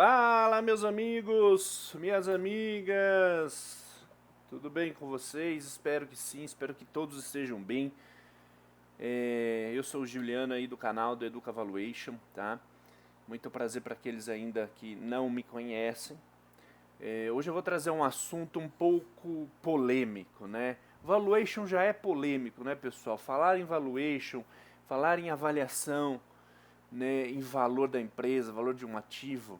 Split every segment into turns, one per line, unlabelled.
Fala, meus amigos, minhas amigas, tudo bem com vocês? Espero que sim, espero que todos estejam bem. Eu sou o Juliano aí do canal do Educa Valuation, tá? Muito prazer para aqueles ainda que não me conhecem. Hoje eu vou trazer um assunto um pouco polêmico, né? Valuation já é polêmico, né, pessoal? Falar em valuation, falar em avaliação, né, em valor da empresa, valor de um ativo,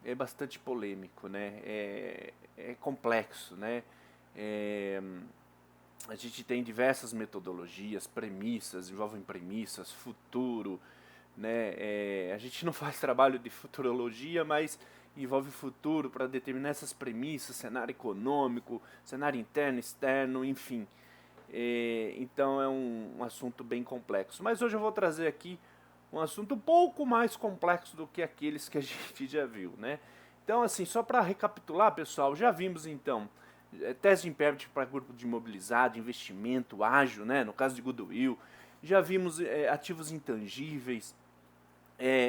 é bastante polêmico, né? É complexo, né? É, a gente tem diversas metodologias, premissas, envolvem premissas, futuro, né? A gente não faz trabalho de futurologia, mas envolve futuro para determinar essas premissas, cenário econômico, cenário interno, externo, enfim. Então é um assunto bem complexo. Mas hoje eu vou trazer aqui um assunto um pouco mais complexo do que aqueles que a gente já viu, né? Então, assim, só para recapitular, pessoal, já vimos então tese de impairment para grupo de imobilizado, investimento ágil, né? No caso de Goodwill, já vimos ativos intangíveis,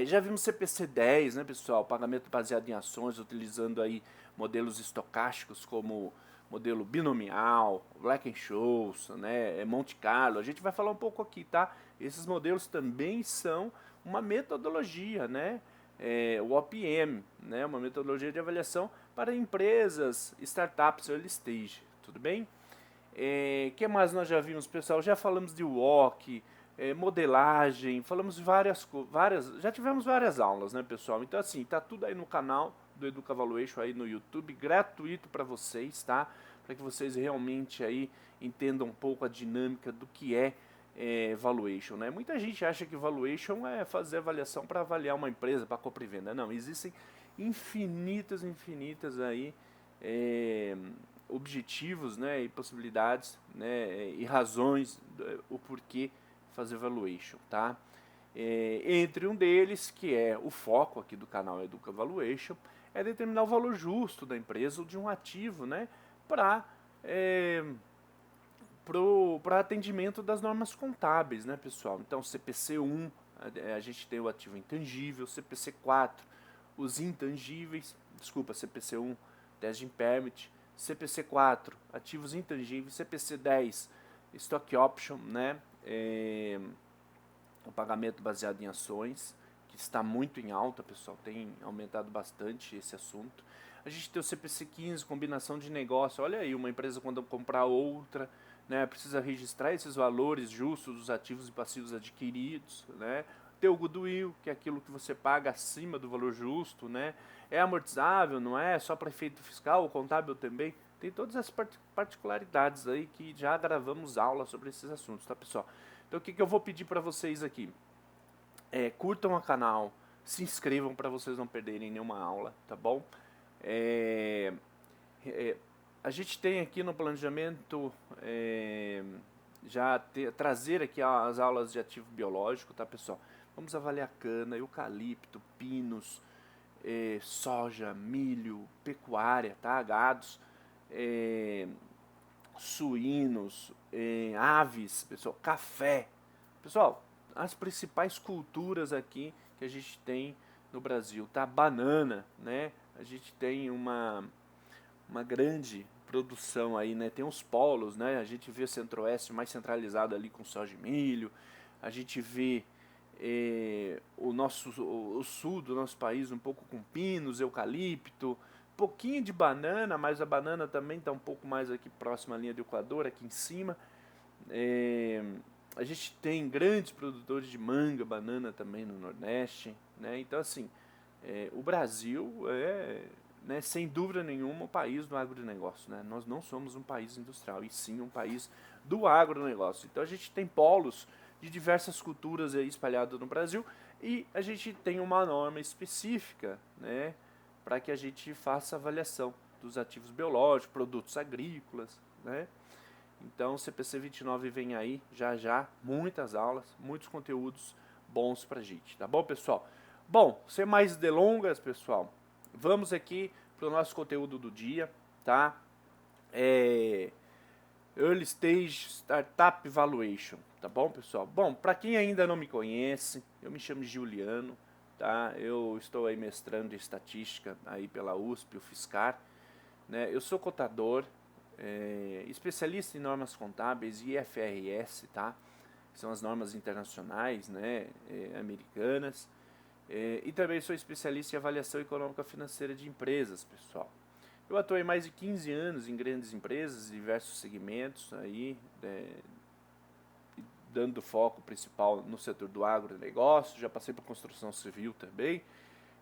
já vimos CPC-10, né, pessoal? Pagamento baseado em ações, utilizando aí modelos estocásticos como modelo binomial, Black-Scholes, né, Monte Carlo. A gente vai falar um pouco aqui, tá? Esses modelos também são uma metodologia, né? O OPM, né, uma metodologia de avaliação para empresas, startups early stage, tudo bem? Que mais nós já vimos, pessoal? Já falamos de walk, modelagem, falamos várias, já tivemos várias aulas, né, pessoal? Então, assim, tá tudo aí no canal do Educa Valuation aí no YouTube, gratuito para vocês, tá? Para que vocês realmente aí entendam um pouco a dinâmica do que é valuation, né? Muita gente acha que valuation é fazer avaliação para avaliar uma empresa, para compra e venda. Não, existem infinitas aí é, objetivos, né, e possibilidades, né, e razões o porquê fazer valuation, tá? Entre um deles, que é o foco aqui do canal Educa Valuation, é determinar o valor justo da empresa ou de um ativo, né, para para atendimento das normas contábeis, né, pessoal? Então, CPC 1, a gente tem o ativo intangível, CPC 4, os intangíveis, desculpa, CPC 1, tese de impairment, CPC 4, ativos intangíveis, CPC 10, stock option, né? O pagamento baseado em ações, que está muito em alta, pessoal, tem aumentado bastante esse assunto. A gente tem o CPC 15, combinação de negócio. Olha aí, uma empresa quando comprar outra, né, precisa registrar esses valores justos dos ativos e passivos adquiridos, né? Ter o goodwill, que é aquilo que você paga acima do valor justo, né? É amortizável, não é? Só para efeito fiscal, o contábil também. Tem todas as particularidades aí que já gravamos aula sobre esses assuntos, tá, pessoal? Então o que eu vou pedir para vocês aqui? Curtam o canal, se inscrevam para vocês não perderem nenhuma aula, tá bom? É, é, a gente tem aqui no planejamento trazer aqui as aulas de ativo biológico, tá, pessoal? Vamos avaliar cana, eucalipto, pinos, soja, milho, pecuária, tá? Gados, suínos, aves, pessoal, café. Pessoal, as principais culturas aqui que a gente tem no Brasil, tá? Banana, né? A gente tem uma grande produção aí, né? Tem os polos, né? A gente vê o centro-oeste mais centralizado ali com soja e milho. A gente vê o sul do nosso país um pouco com pinos, eucalipto, pouquinho de banana, mas a banana também está um pouco mais aqui próxima à linha do Equador, aqui em cima. É, a gente tem grandes produtores de manga, banana também no Nordeste, né? Então, assim, o Brasil é, né, sem dúvida nenhuma, um país do agronegócio, né? Nós não somos um país industrial, e sim um país do agronegócio. Então, a gente tem polos de diversas culturas aí espalhadas no Brasil e a gente tem uma norma específica, né, para que a gente faça avaliação dos ativos biológicos, produtos agrícolas, né? Então, o CPC 29 vem aí, já já, muitas aulas, muitos conteúdos bons pra gente, tá bom, pessoal? Bom, sem mais delongas, pessoal, vamos aqui pro nosso conteúdo do dia, tá? Early Stage Startup Valuation, tá bom, pessoal? Bom, para quem ainda não me conhece, eu me chamo Juliano, tá? Eu estou aí mestrando em estatística aí pela USP, o FSCar, né? Eu sou contador, especialista em normas contábeis e IFRS, tá? Que são as normas internacionais, né? Americanas. E também sou especialista em avaliação econômica financeira de empresas, pessoal. Eu atuei mais de 15 anos em grandes empresas, diversos segmentos aí, dando foco principal no setor do agronegócio, já passei por construção civil também.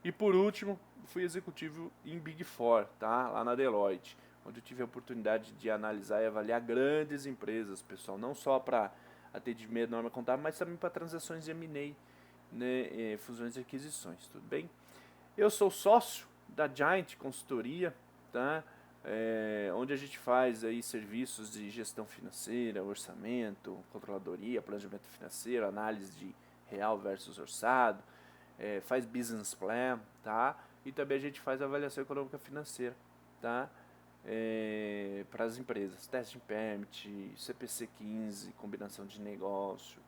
E por último, fui executivo em Big Four, tá? Lá na Deloitte, onde eu tive a oportunidade de analisar e avaliar grandes empresas, pessoal, não só para atendimento de norma contábil, mas também para transações de M&A, né, fusões e aquisições, tudo bem? Eu sou sócio da Giant Consultoria, tá? Onde a gente faz aí serviços de gestão financeira, orçamento, controladoria, planejamento financeiro, análise de real versus orçado, faz business plan, tá? E também a gente faz avaliação econômica financeira, tá? Para as empresas, teste impairment, CPC 15, combinação de negócio,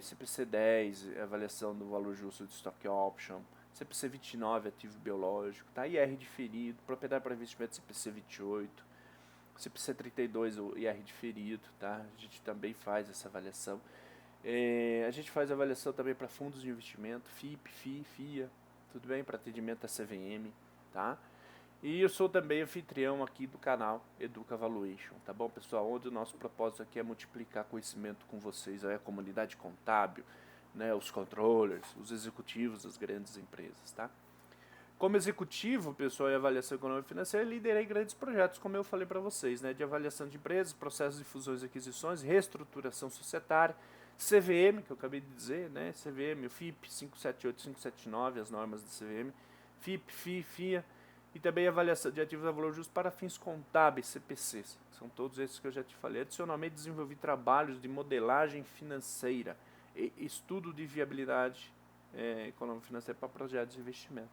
CPC 10, avaliação do valor justo de stock option, CPC 29, ativo biológico, tá? IR diferido, propriedade para investimento CPC 28, CPC 32, o IR diferido, tá? A gente também faz essa avaliação. A gente faz avaliação também para fundos de investimento, FIP, FI, FIA, tudo bem? Para atendimento a CVM, tá? E eu sou também anfitrião aqui do canal Educa Valuation, tá bom, pessoal? Onde o nosso propósito aqui é multiplicar conhecimento com vocês, aí a comunidade contábil, né, os controllers, os executivos das grandes empresas, tá? Como executivo, pessoal, em avaliação econômica e financeira, liderei grandes projetos, como eu falei para vocês, né, de avaliação de empresas, processos de fusões e aquisições, reestruturação societária, CVM, que eu acabei de dizer, né, CVM, o FIP 578, 579, as normas da CVM, FIP, FI, FIA, e também avaliação de ativos a valor justo para fins contábeis, CPCs. São todos esses que eu já te falei. Adicionalmente, desenvolvi trabalhos de modelagem financeira e estudo de viabilidade econômica financeira para projetos de investimento.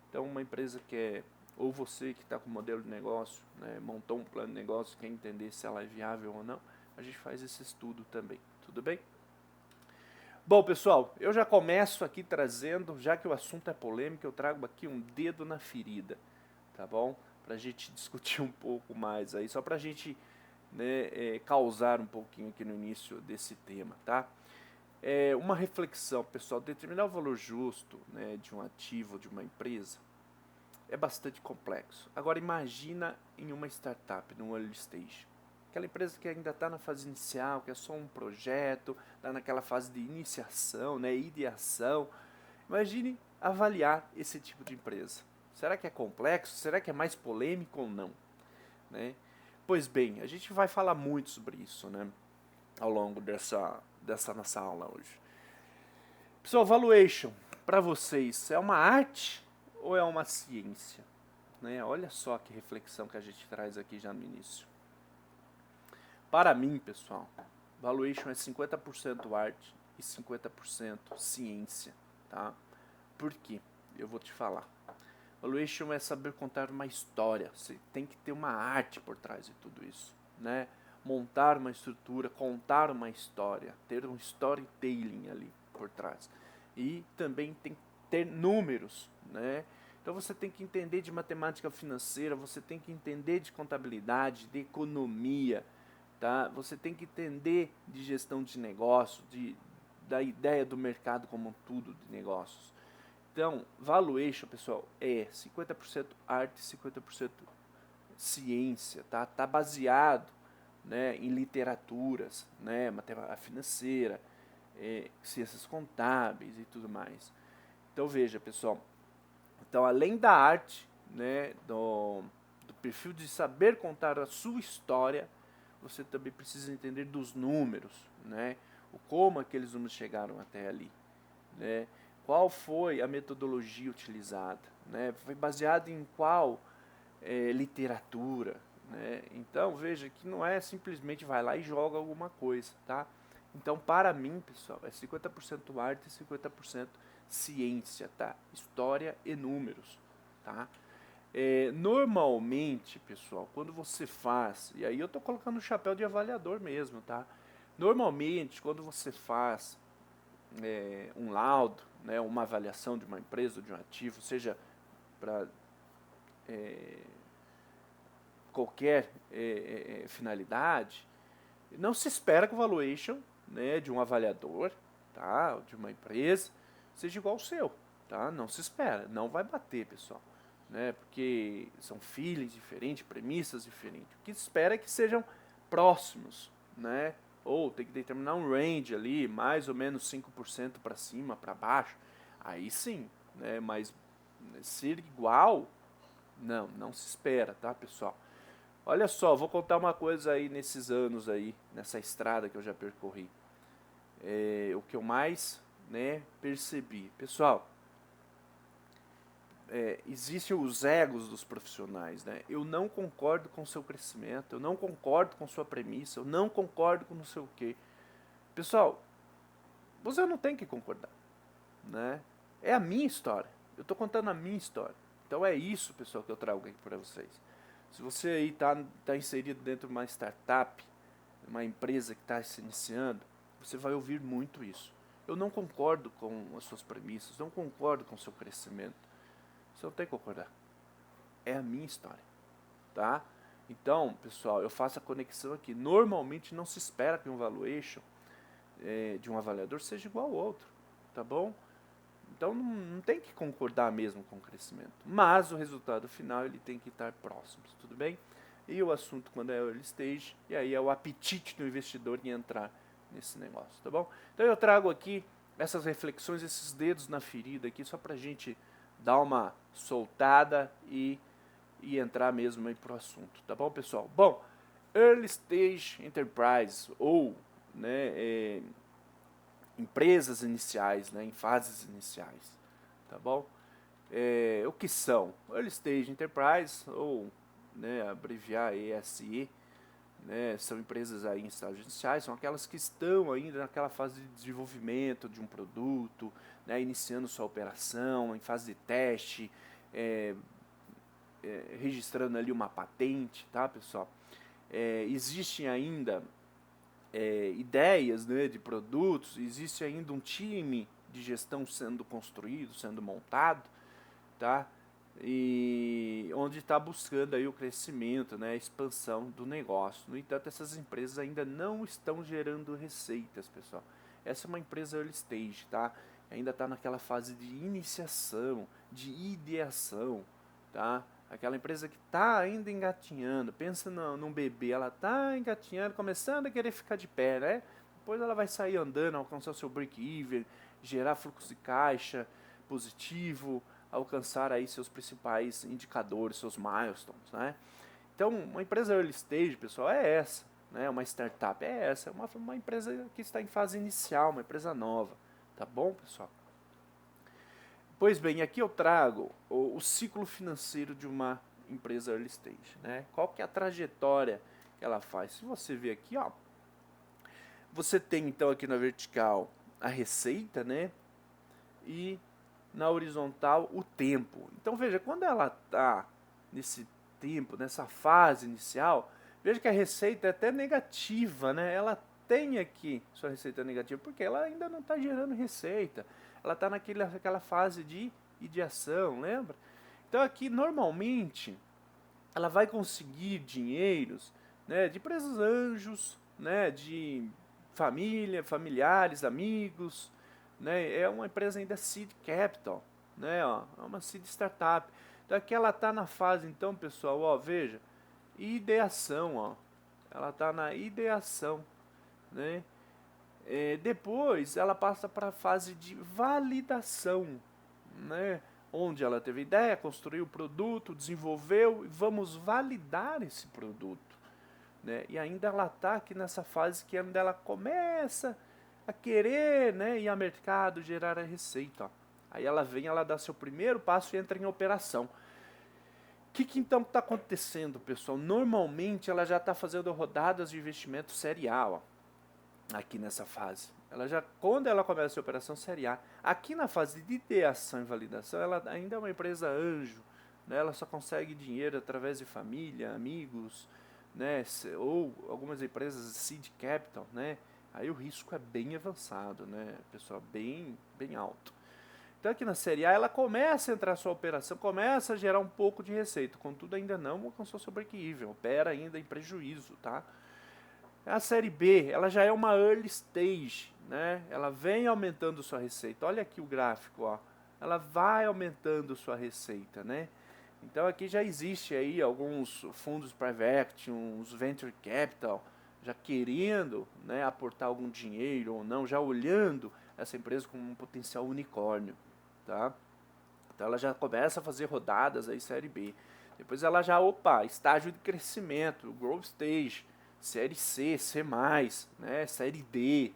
Então, uma empresa que ou você que está com modelo de negócio, né, montou um plano de negócio, quer entender se ela é viável ou não, a gente faz esse estudo também. Tudo bem? Bom, pessoal, eu já começo aqui trazendo, já que o assunto é polêmico, eu trago aqui um dedo na ferida, tá bom? Para a gente discutir um pouco mais aí, só para a gente, né, causar um pouquinho aqui no início desse tema, tá? Uma reflexão, pessoal, determinar o valor justo, né, de um ativo, de uma empresa, é bastante complexo. Agora imagina em uma startup, num early stage. Aquela empresa que ainda está na fase inicial, que é só um projeto, está naquela fase de iniciação, né, ideação. Imagine avaliar esse tipo de empresa. Será que é complexo? Será que é mais polêmico ou não? Né? Pois bem, a gente vai falar muito sobre isso, né, ao longo dessa nossa aula hoje. Pessoal, valuation, para vocês, é uma arte ou é uma ciência? Né? Olha só que reflexão que a gente traz aqui já no início. Para mim, pessoal, valuation é 50% arte e 50% ciência, tá? Por quê? Eu vou te falar. Valuation é saber contar uma história, você tem que ter uma arte por trás de tudo isso, né? Montar uma estrutura, contar uma história, ter um storytelling ali por trás. E também tem que ter números, né? Então você tem que entender de matemática financeira, você tem que entender de contabilidade, de economia, tá? Você tem que entender de gestão de negócio, da ideia do mercado como um todo de negócios. Então, valuation, pessoal, é 50% arte, 50% ciência, tá? Tá baseado, né, em literaturas, né, matemática financeira, ciências contábeis e tudo mais. Então, veja, pessoal, então, além da arte, né, do perfil de saber contar a sua história, você também precisa entender dos números, né, o como aqueles números chegaram até ali, né, qual foi a metodologia utilizada, né, foi baseado em qual literatura, né? Então veja que não é simplesmente vai lá e joga alguma coisa, tá? Então para mim, pessoal, é 50% arte e 50% ciência, tá? História e números, tá? Normalmente, pessoal, quando você faz, e aí eu tô colocando o chapéu de avaliador mesmo, tá? Normalmente, quando você faz um laudo, né, uma avaliação de uma empresa, de um ativo, seja para qualquer finalidade, não se espera que o valuation, né, de um avaliador, tá, de uma empresa, seja igual ao seu, tá? Não se espera, não vai bater, pessoal, né? Porque são feelings diferentes, premissas diferentes. O que se espera é que sejam próximos, né? Ou tem que determinar um range ali, mais ou menos 5% para cima, para baixo. Aí sim, né? Mas ser igual, não se espera, tá, pessoal? Olha só, vou contar uma coisa aí nesses anos aí, nessa estrada que eu já percorri. O que eu mais, né, percebi. Pessoal, existem os egos dos profissionais, né? Eu não concordo com o seu crescimento, eu não concordo com sua premissa, eu não concordo com não sei o quê. Pessoal, você não tem que concordar, né? É a minha história. Eu estou contando a minha história. Então é isso, pessoal, que eu trago aqui para vocês. Se você aí tá inserido dentro de uma startup, uma empresa que está se iniciando, você vai ouvir muito isso. Eu não concordo com as suas premissas, não concordo com o seu crescimento. Você não tem que concordar. É a minha história, tá? Então, pessoal, eu faço a conexão aqui. Normalmente não se espera que um valuation de um avaliador seja igual ao outro, tá bom? Então não tem que concordar mesmo com o crescimento. Mas o resultado final ele tem que estar próximo, tudo bem? E o assunto quando é early stage, e aí é o apetite do investidor em entrar nesse negócio, tá bom? Então eu trago aqui essas reflexões, esses dedos na ferida aqui, só pra gente dar uma soltada e entrar mesmo aí pro assunto, tá bom, pessoal? Bom, early stage enterprise, ou né, empresas iniciais, né, em fases iniciais, tá bom? O que são? Early Stage Enterprise, ou né, abreviar ESI, né, são empresas aí em estágios iniciais, são aquelas que estão ainda naquela fase de desenvolvimento de um produto, né, iniciando sua operação, em fase de teste, registrando ali uma patente, tá, pessoal? Existem ainda ideias, né, de produtos, existe ainda um time de gestão sendo construído, sendo montado, tá? E onde está buscando aí o crescimento, né, a expansão do negócio. No entanto, essas empresas ainda não estão gerando receitas, pessoal. Essa é uma empresa early stage, tá? Ainda está naquela fase de iniciação, de ideação, tá? Aquela empresa que está ainda engatinhando. Pensa num bebê, ela está engatinhando, começando a querer ficar de pé, né? Depois ela vai sair andando, alcançar o seu break-even, gerar fluxo de caixa positivo, alcançar aí seus principais indicadores, seus milestones, né? Então, uma empresa early stage, pessoal, é essa, né? Uma startup é essa, é uma empresa que está em fase inicial, uma empresa nova, tá bom, pessoal? Pois bem, aqui eu trago o ciclo financeiro de uma empresa early stage, né? Qual que é a trajetória que ela faz? Se você ver aqui, ó, você tem então aqui na vertical a receita, né? E na horizontal o tempo. Então veja, quando ela está nesse tempo, nessa fase inicial, veja que a receita é até negativa, né? Ela tem aqui sua receita negativa, porque ela ainda não está gerando receita. Ela está naquela fase de ideação, lembra? Então aqui, normalmente, ela vai conseguir dinheiros, né, de empresas anjos, né, de família, familiares, amigos, né, é uma empresa ainda seed capital, né, ó, é uma seed startup. Então aqui ela está na fase, então, pessoal, ó, veja, ideação, ó, ela está na ideação, né. Depois ela passa para a fase de validação, né? Onde ela teve ideia, construiu o produto, desenvolveu e vamos validar esse produto, né? E ainda ela está aqui nessa fase que ainda ela começa a querer, né, ir ao mercado, gerar a receita. Ó. Aí ela vem, ela dá seu primeiro passo e entra em operação. O que então está acontecendo, pessoal? Normalmente ela já está fazendo rodadas de investimento série A, ó, aqui nessa fase. Ela já, quando ela começa a operação série A, aqui na fase de ideação e validação, ela ainda é uma empresa anjo, né? Ela só consegue dinheiro através de família, amigos, né? Ou algumas empresas seed capital, né? Aí o risco é bem avançado, né, pessoal, bem alto. Então aqui na série A ela começa a entrar a sua operação, começa a gerar um pouco de receita, contudo ainda não alcançou seu break-even, opera ainda em prejuízo, tá? A série B, ela já é uma early stage, né? Ela vem aumentando sua receita. Olha aqui o gráfico, ó. Ela vai aumentando sua receita, né? Então aqui já existe aí alguns fundos private equity, uns venture capital, já querendo, né, aportar algum dinheiro ou não, já olhando essa empresa como um potencial unicórnio, tá? Então ela já começa a fazer rodadas aí série B. Depois ela já, estágio de crescimento, growth stage, série C, C+, né, série D,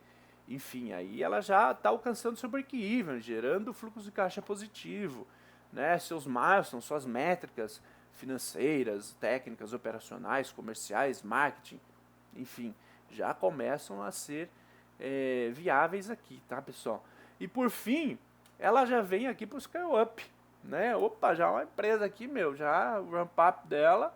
enfim, aí ela já está alcançando seu break-even, gerando fluxo de caixa positivo, né, seus milestones, suas métricas financeiras, técnicas, operacionais, comerciais, marketing, enfim, já começam a ser viáveis aqui, tá, pessoal? E por fim, ela já vem aqui para o scale up, né? Opa, já é uma empresa aqui, meu, já o ramp up dela,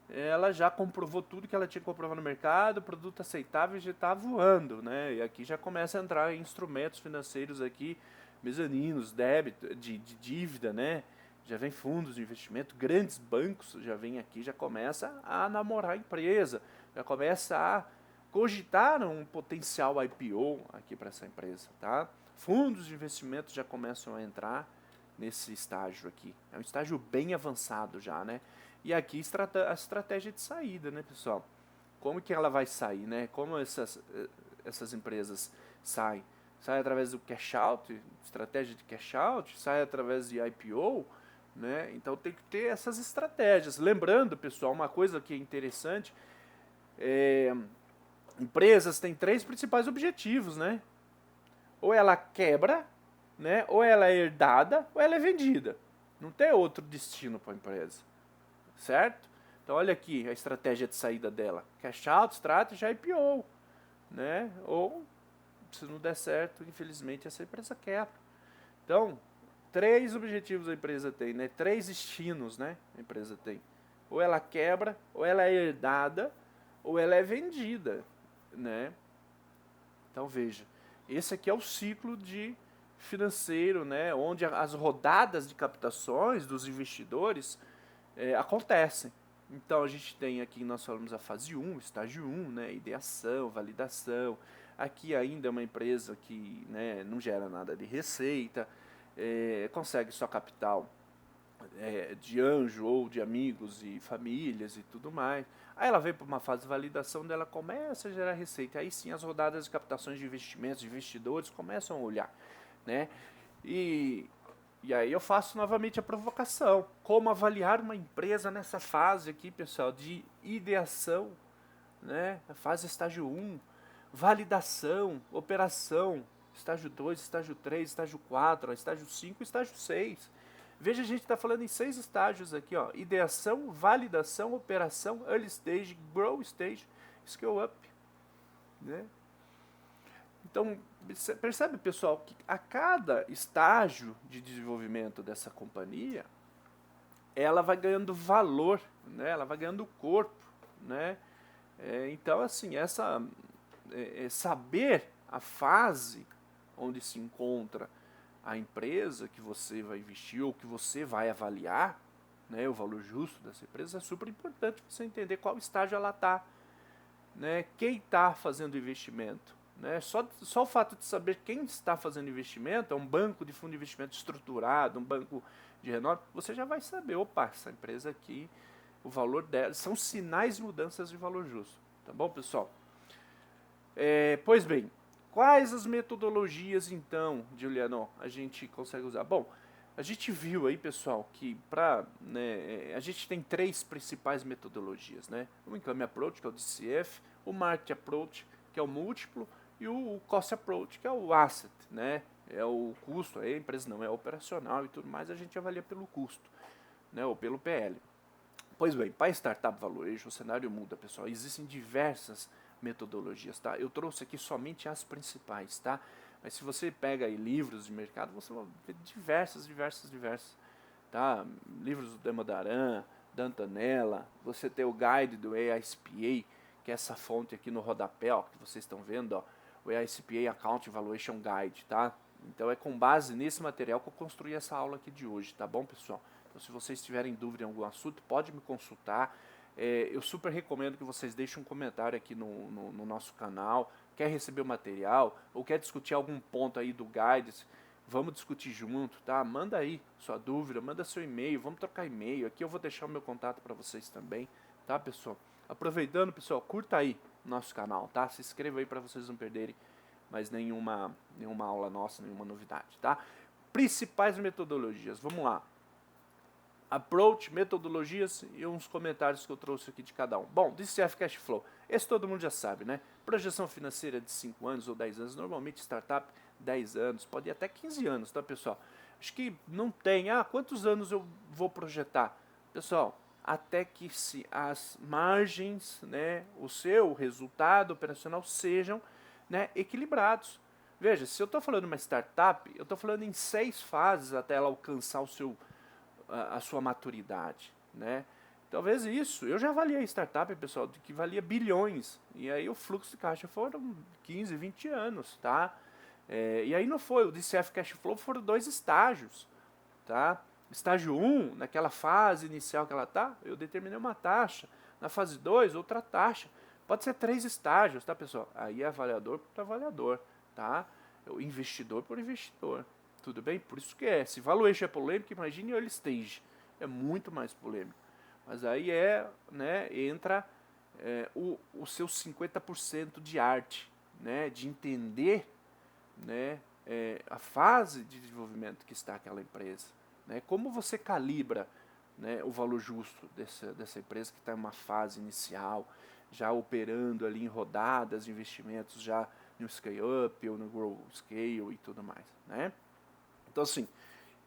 ela já comprovou tudo que ela tinha que comprovar no mercado, produto aceitável, já está voando, né? E aqui já começa a entrar em instrumentos financeiros aqui, mezaninos, débito, de dívida, né? Já vem fundos de investimento, grandes bancos já vem aqui, já começa a namorar a empresa, já começa a cogitar um potencial IPO aqui para essa empresa, tá? Fundos de investimento já começam a entrar nesse estágio aqui. É um estágio bem avançado já, né? E aqui a estratégia de saída, né, pessoal? Como que ela vai sair, né? Como essas empresas saem? Sai através do cash out, estratégia de cash out, sai através de IPO, né? Então tem que ter essas estratégias. Lembrando, pessoal, uma coisa que é interessante, empresas têm 3 principais objetivos, né? Ou ela quebra, né? Ou ela é herdada, ou ela é vendida. Não tem outro destino para a empresa, certo? Então olha aqui a estratégia de saída dela: cash out, strategy, IPO, né? Ou se não der certo, infelizmente essa empresa quebra. Então 3 objetivos a empresa tem, né? 3 destinos, né? A empresa tem: ou ela quebra, ou ela é herdada, ou ela é vendida, né? Então veja, esse aqui é o ciclo de financeiro, né, onde as rodadas de captações dos investidores acontecem. Então a gente tem aqui, nós falamos a fase 1, estágio 1, né, ideação, validação. Aqui ainda é uma empresa que, né, não gera nada de receita, consegue só capital de anjo ou de amigos e famílias e tudo mais. Aí ela vem para uma fase de validação dela, começa a gerar receita. Aí sim as rodadas de captações de investimentos, de investidores começam a olhar, né? E, e aí eu faço novamente a provocação. Como avaliar uma empresa nessa fase aqui, pessoal, de ideação, né? A fase estágio 1, validação, operação, estágio 2, estágio 3, estágio 4, estágio 5, estágio 6. Veja, a gente está falando em 6 estágios aqui, ó: ideação, validação, operação, early stage, grow stage, scale up, né? Então, percebe, pessoal, que a cada estágio de desenvolvimento dessa companhia, ela vai ganhando valor, né? Ela vai ganhando corpo, né? Então, assim, saber a fase onde se encontra a empresa que você vai investir ou que você vai avaliar, né, o valor justo dessa empresa, é super importante você entender qual estágio ela está, né, quem está fazendo investimento. Né, só o fato de saber quem está fazendo investimento, é um banco de fundo de investimento estruturado, um banco de renome, você já vai saber: opa, essa empresa aqui, o valor dela, são sinais de mudanças de valor justo. Tá bom, pessoal? Pois bem, quais as metodologias, então, Juliano, a gente consegue usar? Bom, a gente viu aí, pessoal, que a gente tem 3 principais metodologias, né? O Income Approach, que é o DCF, o Market Approach, que é o múltiplo, e o Cost Approach, que é o Asset, né? É o custo, a empresa não é operacional e tudo mais, a gente avalia pelo custo, né? Ou pelo PL. Pois bem, para Startup Valuation o cenário muda, pessoal. Existem diversas metodologias, tá? Eu trouxe aqui somente as principais, tá? Mas se você pega aí livros de mercado, você vai ver diversas, tá? Livros do Demodaran, da Antonella, você tem o guide do AISPA, que é essa fonte aqui no rodapé, ó, que vocês estão vendo, ó. o ICPA Account Valuation Guide, tá? Então é com base nesse material que eu construí essa aula aqui de hoje, tá bom, pessoal? Então se vocês tiverem dúvida em algum assunto, pode me consultar. Eu super recomendo que vocês deixem um comentário aqui no nosso canal. Quer receber o material ou quer discutir algum ponto aí do Guides, vamos discutir junto, tá? Manda aí sua dúvida, manda seu e-mail, vamos trocar e-mail. Aqui eu vou deixar o meu contato para vocês também, tá, pessoal? Aproveitando, pessoal, curta aí nosso canal, tá? Se inscreva aí para vocês não perderem mais nenhuma aula nossa, nenhuma novidade, tá? Principais metodologias, vamos lá. Approach, metodologias e uns comentários que eu trouxe aqui de cada um. Bom, DCF Cash Flow, esse todo mundo já sabe, né? Projeção financeira de 5 anos ou 10 anos, normalmente startup 10 anos, pode ir até 15 anos, tá, pessoal? Acho que não tem, quantos anos eu vou projetar? Pessoal, até que se as margens, né, o seu resultado operacional sejam, né, equilibrados. Veja, se eu estou falando uma startup, eu estou falando em 6 fases até ela alcançar a sua maturidade, né? Talvez isso. Eu já avaliei startup, pessoal, de que valia bilhões. E aí o fluxo de caixa foram 15, 20 anos, tá? E aí não foi. O DCF Cash Flow foram 2 estágios, tá? Estágio 1, naquela fase inicial que ela tá, eu determinei uma taxa. Na fase 2, outra taxa. Pode ser 3 estágios, tá, pessoal? Aí é avaliador por avaliador, tá? O investidor por investidor. Tudo bem? Por isso que se valuation é polêmico, imagine early stage. É muito mais polêmico. Mas aí entra o seu 50% de arte, né? De entender, né? A fase de desenvolvimento que está aquela empresa. Né? Como você calibra, né, o valor justo dessa empresa que está em uma fase inicial, já operando ali em rodadas de investimentos, já no scale-up ou no grow scale e tudo mais, né? Então, assim,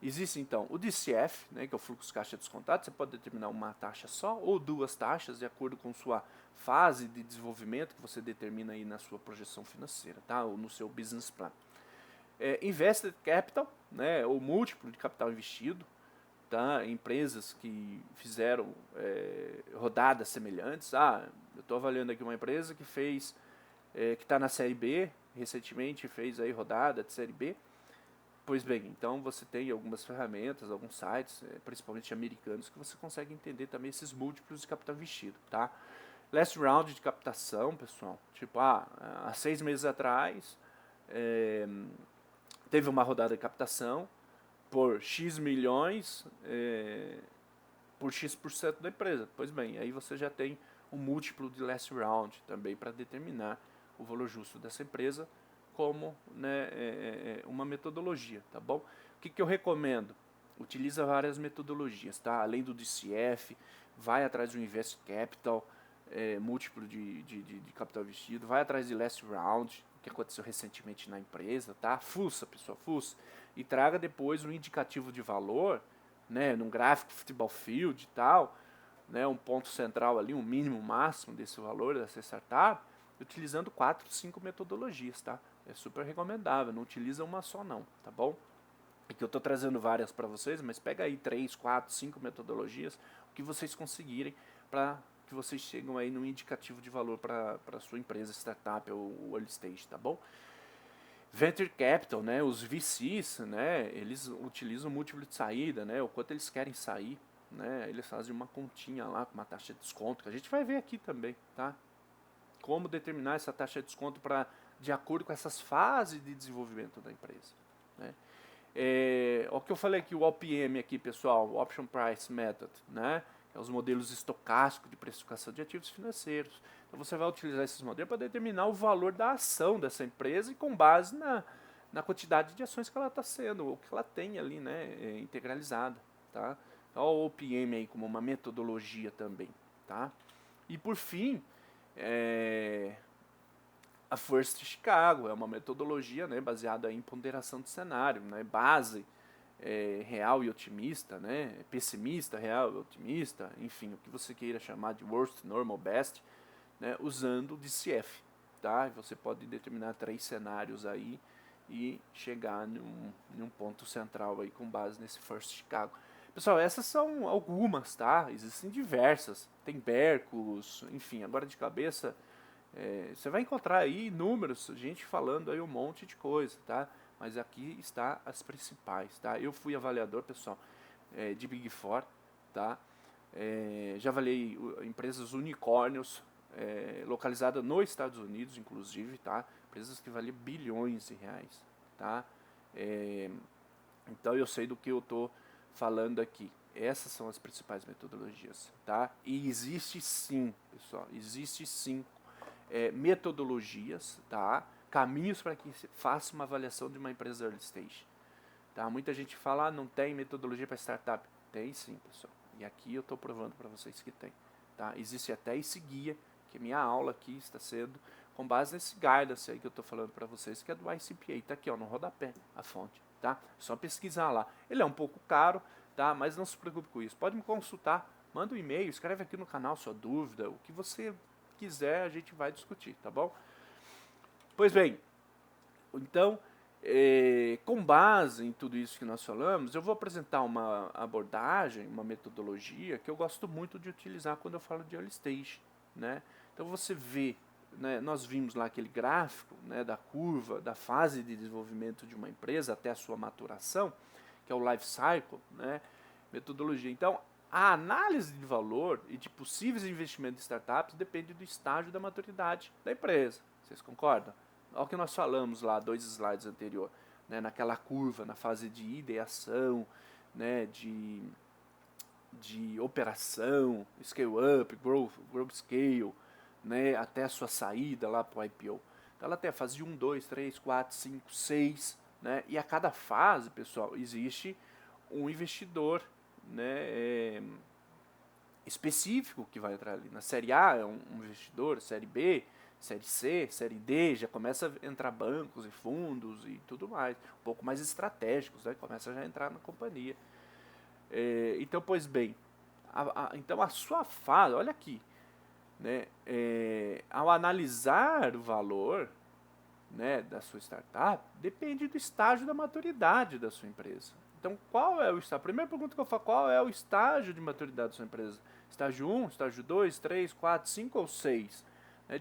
existe então o DCF, né, que é o fluxo caixa descontado. Você pode determinar uma taxa só ou 2 taxas, de acordo com sua fase de desenvolvimento que você determina aí na sua projeção financeira, tá? Ou no seu business plan. Invested capital, né, ou múltiplo de capital investido, tá? Empresas que fizeram rodadas semelhantes. Eu estou avaliando aqui uma empresa que fez, que está na série B, recentemente fez aí rodada de série B. Pois bem, então você tem algumas ferramentas, alguns sites, principalmente americanos, que você consegue entender também esses múltiplos de capital investido, tá? Last round de captação, pessoal, tipo, há 6 meses atrás, teve uma rodada de captação por X milhões, por X% da empresa. Pois bem, aí você já tem um múltiplo de last round também para determinar o valor justo dessa empresa, como, né, uma metodologia, tá bom? O que eu recomendo? Utiliza várias metodologias, tá? Além do DCF, vai atrás do Invest Capital, múltiplo de capital investido, vai atrás de Last Round, que aconteceu recentemente na empresa, tá? Fuça, pessoal, fuça. E traga depois um indicativo de valor, né, num gráfico futebol field e tal, né, um ponto central ali, um mínimo máximo desse valor dessa startup, utilizando 4, 5 metodologias, tá? É super recomendável, não utiliza uma só não, tá bom? Aqui eu estou trazendo várias para vocês, mas pega aí 3, 4, 5 metodologias, o que vocês conseguirem, para que vocês cheguem aí num indicativo de valor para a sua empresa, startup ou early stage, tá bom? Venture Capital, né, os VCs, né, eles utilizam múltiplo de saída, né, o quanto eles querem sair, né, eles fazem uma continha lá com uma taxa de desconto, que a gente vai ver aqui também, tá? Como determinar essa taxa de desconto de acordo com essas fases de desenvolvimento da empresa, né? O que eu falei aqui, o OPM aqui, pessoal, o Option Price Method, né? Que é os modelos estocásticos de precificação de ativos financeiros. Então você vai utilizar esses modelos para determinar o valor da ação dessa empresa e com base na quantidade de ações que ela está sendo, ou que ela tem ali, né, integralizada, tá? Então o OPM aí como uma metodologia também, tá? E por fim, a First Chicago é uma metodologia, né, baseada em ponderação de cenário, né, base real e otimista, né, pessimista, real e otimista, enfim, o que você queira chamar de worst, normal, best, né, usando o DCF, tá? Você pode determinar 3 cenários aí e chegar num ponto central aí com base nesse First Chicago. Pessoal, essas são algumas, tá? Existem diversas, tem Berkus, enfim, agora de cabeça Você vai encontrar aí números, gente falando aí um monte de coisa, tá? Mas aqui está as principais, tá? Eu fui avaliador, pessoal, de Big Four, tá? Já avaliei empresas unicórnios, localizadas nos Estados Unidos, inclusive, tá? Empresas que valiam bilhões de reais, tá? Então eu sei do que eu estou falando aqui. Essas são as principais metodologias, tá? E existe sim, pessoal, existe sim metodologias, tá? Caminhos para que se faça uma avaliação de uma empresa early stage. Tá? Muita gente fala, não tem metodologia para startup. Tem sim, pessoal. E aqui eu estou provando para vocês que tem. Tá? Existe até esse guia, que minha aula aqui está sendo com base nesse guidance aí que eu estou falando para vocês, que é do ICPA. Está aqui, ó, no rodapé, a fonte. Tá? Só pesquisar lá. Ele é um pouco caro, tá? Mas não se preocupe com isso. Pode me consultar, manda um e-mail, escreve aqui no canal sua dúvida, o que você quiser a gente vai discutir, tá bom? Pois bem, então, com base em tudo isso que nós falamos, eu vou apresentar uma abordagem, uma metodologia que eu gosto muito de utilizar quando eu falo de early stage, né? Então você vê, né, nós vimos lá aquele gráfico, né, da curva, da fase de desenvolvimento de uma empresa até a sua maturação, que é o life cycle, né? Metodologia. Então, a análise de valor e de possíveis investimentos em startups depende do estágio da maturidade da empresa. Vocês concordam? Olha o que nós falamos lá, 2 slides anterior, né, naquela curva, na fase de ideação, né, de operação, scale up, growth scale, né, até a sua saída lá para o IPO. Então ela tem a fase de 1, 2, 3, 4, 5, 6, né, e a cada fase, pessoal, existe um investidor, né, específico que vai entrar ali. Na série A é um investidor, série B, série C, série D, já começa a entrar bancos e fundos e tudo mais, um pouco mais estratégicos, né? Começa já a entrar na companhia. Então, pois bem, então a sua fase, olha aqui, né? Ao analisar o valor, né, da sua startup, depende do estágio da maturidade da sua empresa. Então, qual é o estágio? A primeira pergunta que eu falo, qual é o estágio de maturidade da sua empresa? Estágio 1, estágio 2, 3, 4, 5 ou 6?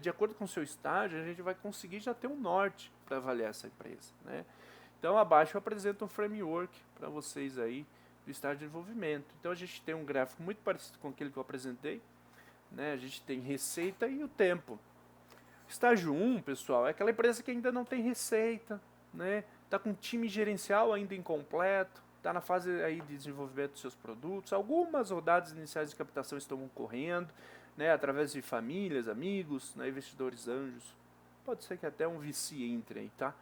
De acordo com o seu estágio, a gente vai conseguir já ter um norte para avaliar essa empresa, né? Então, abaixo eu apresento um framework para vocês aí do estágio de desenvolvimento. Então, a gente tem um gráfico muito parecido com aquele que eu apresentei, né? A gente tem receita e o tempo. Estágio 1, pessoal, é aquela empresa que ainda não tem receita, né? Está com um time gerencial ainda incompleto, está na fase aí de desenvolvimento dos seus produtos. Algumas rodadas iniciais de captação estão ocorrendo, né, através de famílias, amigos, né, investidores anjos. Pode ser que até um VC entre aí, tá?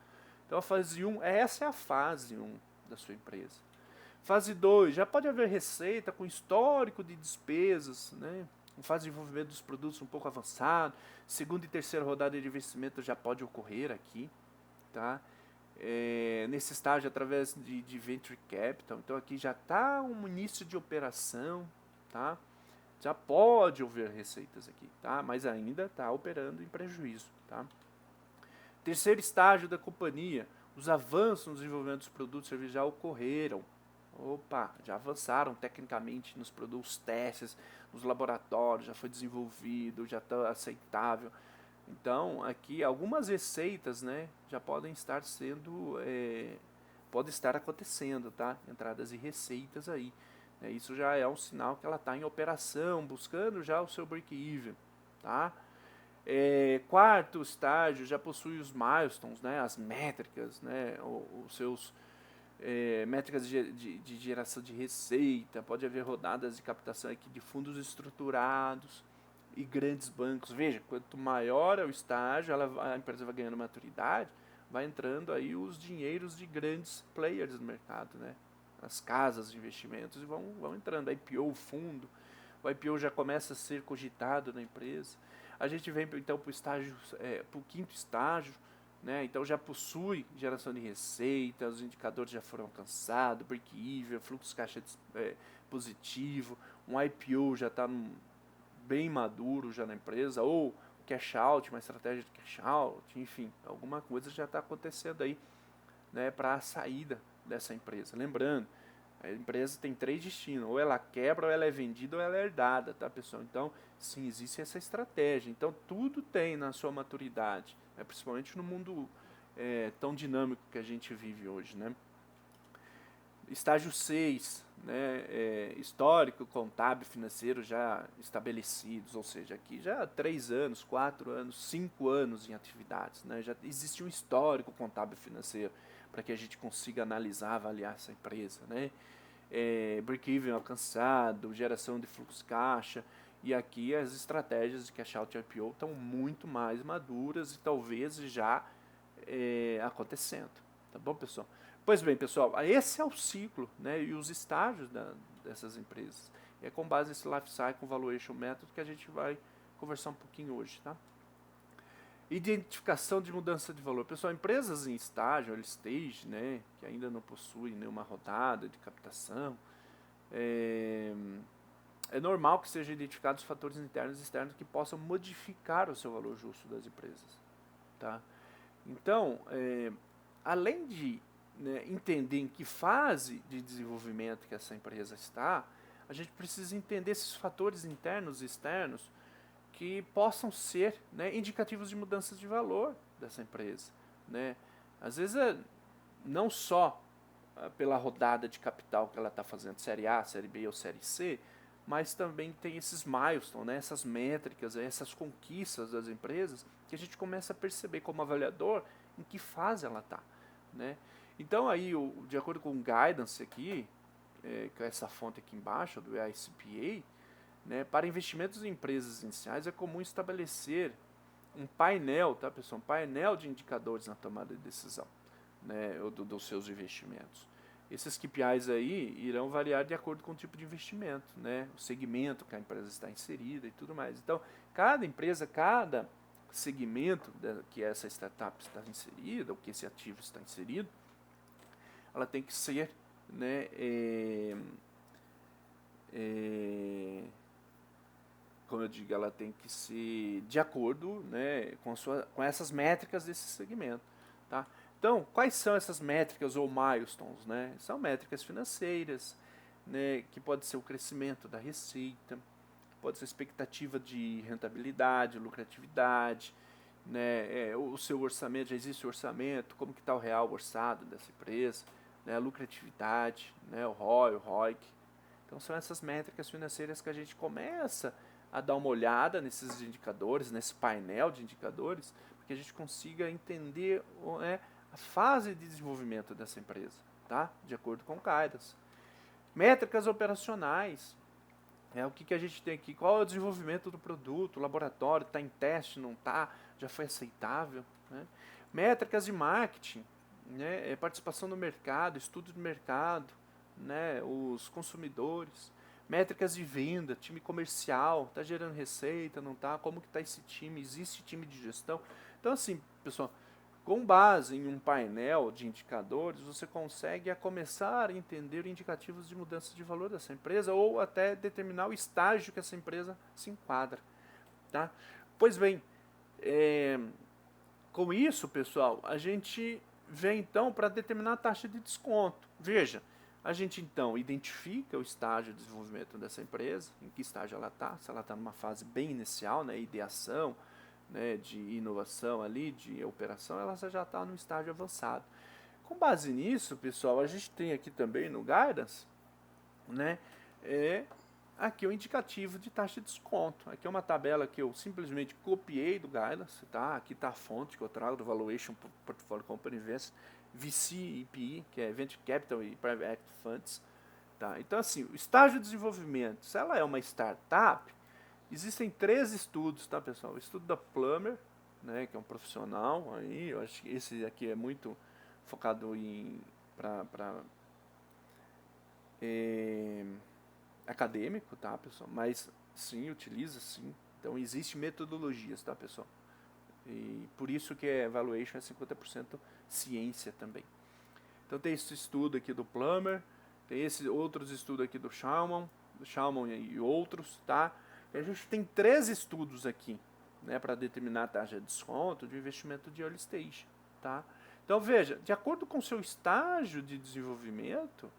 Então a fase 1, essa é a fase 1 da sua empresa. Fase 2, já pode haver receita com histórico de despesas, né? Fase de desenvolvimento dos produtos um pouco avançado. Segunda e terceira rodada de investimento já pode ocorrer aqui, tá? Nesse estágio através de Venture Capital. Então aqui já está um início de operação, tá? Já pode haver receitas aqui, tá? Mas ainda está operando em prejuízo, tá? Terceiro estágio da companhia, os avanços no desenvolvimento dos produtos e serviços já ocorreram. Opa, já avançaram tecnicamente nos produtos, testes, nos laboratórios, já foi desenvolvido, já está aceitável. Então, aqui algumas receitas, né, já podem estar sendo, pode estar acontecendo, tá? Entradas e receitas aí. Isso já é um sinal que ela está em operação, buscando já o seu break-even, tá? Quarto estágio já possui os milestones, né, as métricas, né, os seus métricas de geração de receita, pode haver rodadas de captação aqui de fundos estruturados e grandes bancos. Veja, quanto maior é o estágio, a empresa vai ganhando maturidade, vai entrando aí os dinheiros de grandes players no mercado, né? As casas de investimentos e vão entrando. A IPO, fundo, o IPO já começa a ser cogitado na empresa. A gente vem então para o quinto estágio, né? Então já possui geração de receita, os indicadores já foram alcançados, break-even, fluxo de caixa positivo, um IPO já está bem maduro já na empresa, ou cash out, uma estratégia de cash out, enfim, alguma coisa já está acontecendo aí, né, para a saída dessa empresa. Lembrando, A empresa tem 3 destinos, ou ela quebra, ou ela é vendida, ou ela é herdada, tá, pessoal? Então, sim, existe essa estratégia. Então, tudo tem na sua maturidade, né? Principalmente no mundo tão dinâmico que a gente vive hoje, né? Estágio 6, né, histórico, contábil, financeiro já estabelecidos, ou seja, aqui já há 3 anos, 4 anos, 5 anos em atividades, né, já existe um histórico contábil financeiro para que a gente consiga analisar, avaliar essa empresa, né, break-even alcançado, geração de fluxo caixa, e aqui as estratégias de cash out e IPO estão muito mais maduras e talvez já acontecendo, tá bom, pessoal? Pois bem, pessoal, esse é o ciclo, né, e os estágios dessas empresas. É com base nesse Life Cycle Valuation Method que a gente vai conversar um pouquinho hoje, tá? Identificação de mudança de valor. Pessoal, empresas em estágio, early stage, né, que ainda não possuem nenhuma rodada de captação, é normal que sejam identificados fatores internos e externos que possam modificar o seu valor justo das empresas, tá? Então, além de, né, entender em que fase de desenvolvimento que essa empresa está, a gente precisa entender esses fatores internos e externos que possam ser, né, indicativos de mudanças de valor dessa empresa, né? Às vezes não só pela rodada de capital que ela está fazendo, série A, série B ou série C, mas também tem esses milestones, né, essas métricas, essas conquistas das empresas que a gente começa a perceber como avaliador em que fase ela está, né? Então aí, de acordo com o guidance aqui, com essa fonte aqui embaixo, do ICPA, né, para investimentos em empresas iniciais é comum estabelecer um painel, tá, pessoal? Um painel de indicadores na tomada de decisão, né, dos seus investimentos. Esses KPIs aí irão variar de acordo com o tipo de investimento, né, o segmento que a empresa está inserida e tudo mais. Então, cada empresa, cada segmento que essa startup está inserida, ou que esse ativo está inserido, ela tem que ser, né, como eu digo, ela tem que ser de acordo, né, com essas métricas desse segmento, tá? Então, quais são essas métricas ou milestones, né? São métricas financeiras, né, que pode ser o crescimento da receita, pode ser a expectativa de rentabilidade, lucratividade, né, o seu orçamento, já existe o orçamento, como que está o real orçado dessa empresa, né, a lucratividade, né, o ROI, o ROIC. Então são essas métricas financeiras que a gente começa a dar uma olhada nesses indicadores, nesse painel de indicadores, para que a gente consiga entender a fase de desenvolvimento dessa empresa, tá? De acordo com o CAIDAS. Métricas operacionais. O que a gente tem aqui? Qual é o desenvolvimento do produto? O laboratório está em teste, não está? Já foi aceitável? Né? Métricas de marketing, né? Participação no mercado, estudo de mercado, né? Os consumidores. Métricas de venda, time comercial, está gerando receita, não está? Como que está esse time? Existe time de gestão? Então, assim, pessoal, com base em um painel de indicadores, você consegue começar a entender indicativos de mudança de valor dessa empresa ou até determinar o estágio que essa empresa se enquadra. Tá? Pois bem, com isso, pessoal, a gente vem então para determinar a taxa de desconto. Veja, a gente então identifica o estágio de desenvolvimento dessa empresa, em que estágio ela está, se ela está numa fase bem inicial, né, ideação, né, de inovação ali, de operação, ela já está no estágio avançado. Com base nisso, pessoal, a gente tem aqui também no Guidance, né, aqui o indicativo de taxa de desconto. Aqui é uma tabela que eu simplesmente copiei do Guidance, tá? Aqui está a fonte que eu trago do Valuation Portfolio Company Invest, VC e PE, que é Venture Capital e Private Equity Funds. Tá? Então, assim, o estágio de desenvolvimento, se ela é uma startup, existem 3 estudos, tá, pessoal? O estudo da Plummer, né, que é um profissional aí, eu acho que esse aqui é muito focado em acadêmico, tá, pessoal? Mas sim, utiliza sim. Então existe metodologias, tá, pessoal? E por isso que a evaluation é 50% ciência também. Então tem esse estudo aqui do Plummer, tem esses outros estudos aqui do Schaumann e outros, tá? E a gente tem 3 estudos aqui, né, para determinar a taxa de desconto de investimento de early stage, tá? Então veja, de acordo com o seu estágio de desenvolvimento,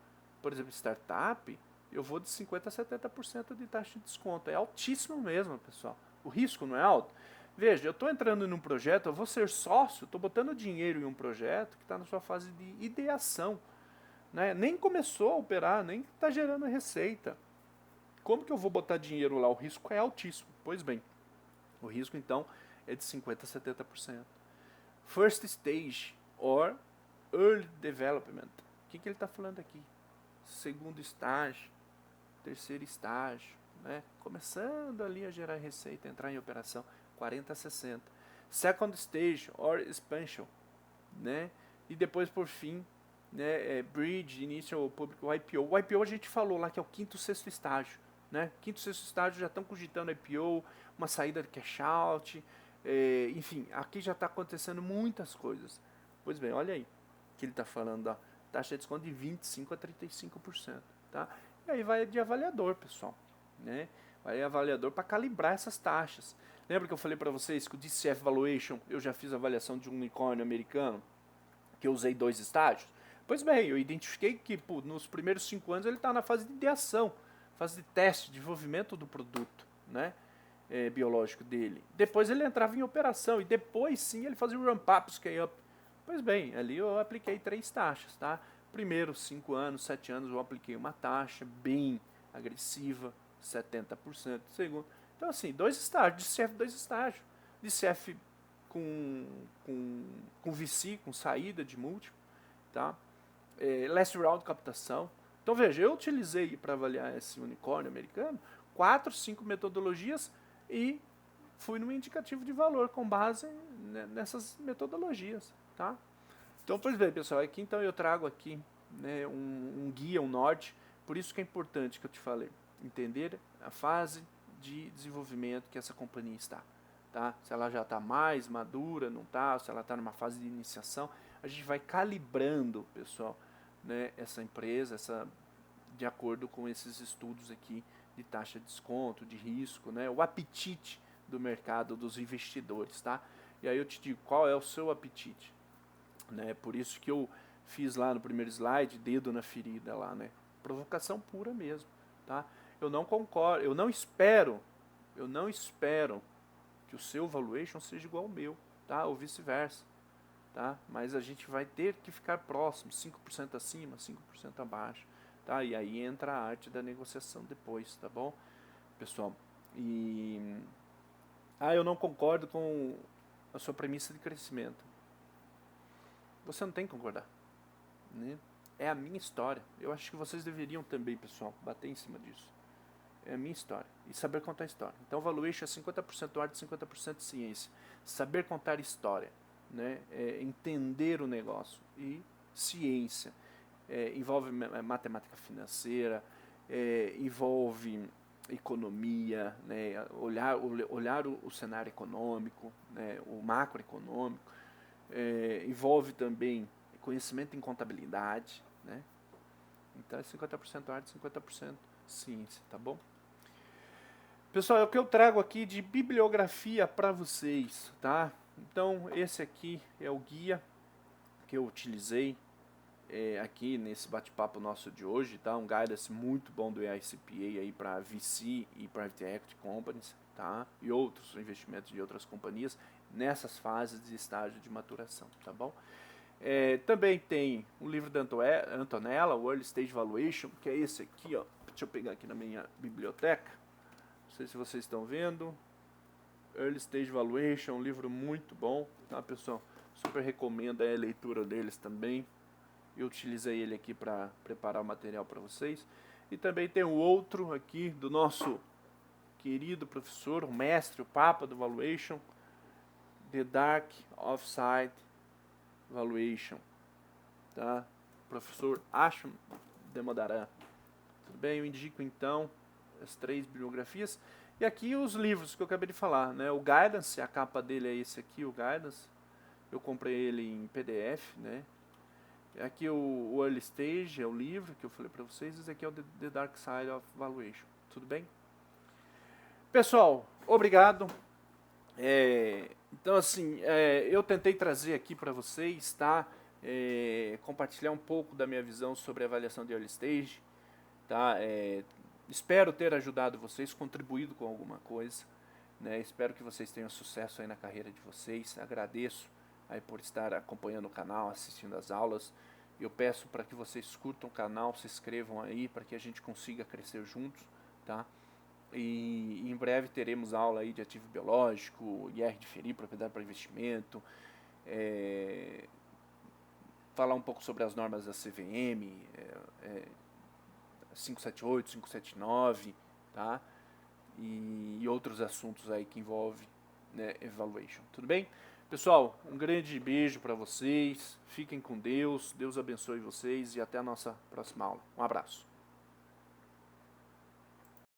por exemplo, startup, eu vou de 50% a 70% de taxa de desconto. É altíssimo mesmo, pessoal. O risco não é alto. Veja, eu estou entrando num projeto, eu vou ser sócio, estou botando dinheiro em um projeto que está na sua fase de ideação. Né? Nem começou a operar, nem está gerando receita. Como que eu vou botar dinheiro lá? O risco é altíssimo. Pois bem, o risco então é de 50% a 70%. First stage or early development. O que ele está falando aqui? Segundo estágio, terceiro estágio, né? Começando ali a gerar receita, entrar em operação, 40 a 60. Second stage or expansion, né? E depois, por fim, né, bridge, initial public, o IPO. O IPO a gente falou lá que é o quinto, sexto estágio, né? Quinto, sexto estágio já estão cogitando IPO, uma saída de cash out, enfim, aqui já está acontecendo muitas coisas. Pois bem, olha aí que ele está falando, ó, taxa de desconto de 25% a 35%, tá? E aí vai de avaliador, pessoal, né? Vai de avaliador para calibrar essas taxas. Lembra que eu falei para vocês que o DCF Valuation, eu já fiz a avaliação de um unicórnio americano, que eu usei 2 estágios? Pois bem, eu identifiquei que nos primeiros 5 anos ele está na fase de ideação, fase de teste, desenvolvimento do produto, né? Biológico dele. Depois ele entrava em operação e depois sim ele fazia o ramp-up, scale-up. Pois bem, ali eu apliquei 3 taxas, tá? Primeiro, 5 anos, 7 anos eu apliquei uma taxa bem agressiva, 70%. Segundo, então assim, 2 estágios, DCF 2 estágios. DCF com VC, com saída de múltiplo, tá? Last round captação. Então veja, eu utilizei para avaliar esse unicórnio americano 4, 5 metodologias e fui no indicativo de valor com base nessas metodologias, tá? Então, pois bem, pessoal, aqui então eu trago aqui, né, um guia, um norte, por isso que é importante que eu te falei, entender a fase de desenvolvimento que essa companhia está, tá? Se ela já está mais madura, não está, se ela está numa fase de iniciação, a gente vai calibrando, pessoal, né, essa empresa, de acordo com esses estudos aqui de taxa de desconto, de risco, né, o apetite do mercado, dos investidores, tá? E aí eu te digo, qual é o seu apetite? Né? Por isso que eu fiz lá no primeiro slide, dedo na ferida lá, né? Provocação pura mesmo, tá? Eu não concordo, eu não espero que o seu valuation seja igual ao meu, tá? Ou vice-versa, tá? Mas a gente vai ter que ficar próximo, 5% acima, 5% abaixo, tá? E aí entra a arte da negociação depois, tá bom? Pessoal, eu não concordo com a sua premissa de crescimento. Você não tem que concordar, né? É a minha história. Eu acho que vocês deveriam também, pessoal, bater em cima disso. É a minha história. E saber contar história. Então, valuation é 50% arte, 50% ciência. Saber contar história, né? Entender o negócio. E ciência. Envolve matemática financeira, envolve economia, né? Olhar o cenário econômico, né? O macroeconômico. Envolve também conhecimento em contabilidade, né? Então é 50% arte, 50% ciência, tá bom? Pessoal, é o que eu trago aqui de bibliografia para vocês, tá? Então esse aqui é o guia que eu utilizei aqui nesse bate-papo nosso de hoje, tá? Um guidance muito bom do AICPA aí para VC e Private Equity Companies, tá? E outros investimentos de outras companhias nessas fases de estágio de maturação, tá bom? Também tem o livro da Antonella, o Early Stage Valuation, que é esse aqui, ó. Deixa eu pegar aqui na minha biblioteca. Não sei se vocês estão vendo. Early Stage Valuation, um livro muito bom, tá, pessoal? Super recomendo a leitura deles também. Eu utilizei ele aqui para preparar o material para vocês. E também tem o outro aqui do nosso querido professor, o mestre, o papa do Valuation, The Dark Offside Valuation, tá? Professor Asham Demodaran. Tudo bem? Eu indico então as 3 bibliografias. E aqui os livros que eu acabei de falar, né? O Guidance, a capa dele é esse aqui, o Guidance. Eu comprei ele em PDF, né? Aqui o Early Stage é o livro que eu falei para vocês. Esse aqui é o The Dark Side of Valuation. Tudo bem? Pessoal, obrigado. Então assim, eu tentei trazer aqui para vocês, tá? compartilhar um pouco da minha visão sobre a avaliação de early stage, tá? Espero ter ajudado vocês, contribuído com alguma coisa, né? Espero que vocês tenham sucesso aí na carreira de vocês. Agradeço aí por estar acompanhando o canal, assistindo as aulas. Eu peço para que vocês curtam o canal, se inscrevam aí para que a gente consiga crescer juntos, tá? E em breve teremos aula aí de ativo biológico, IR de FERI, propriedade para investimento, falar um pouco sobre as normas da CVM, 578, 579, tá? E outros assuntos aí que envolvem, né, evaluation. Tudo bem? Pessoal, um grande beijo para vocês. Fiquem com Deus. Deus abençoe vocês e até a nossa próxima aula. Um abraço.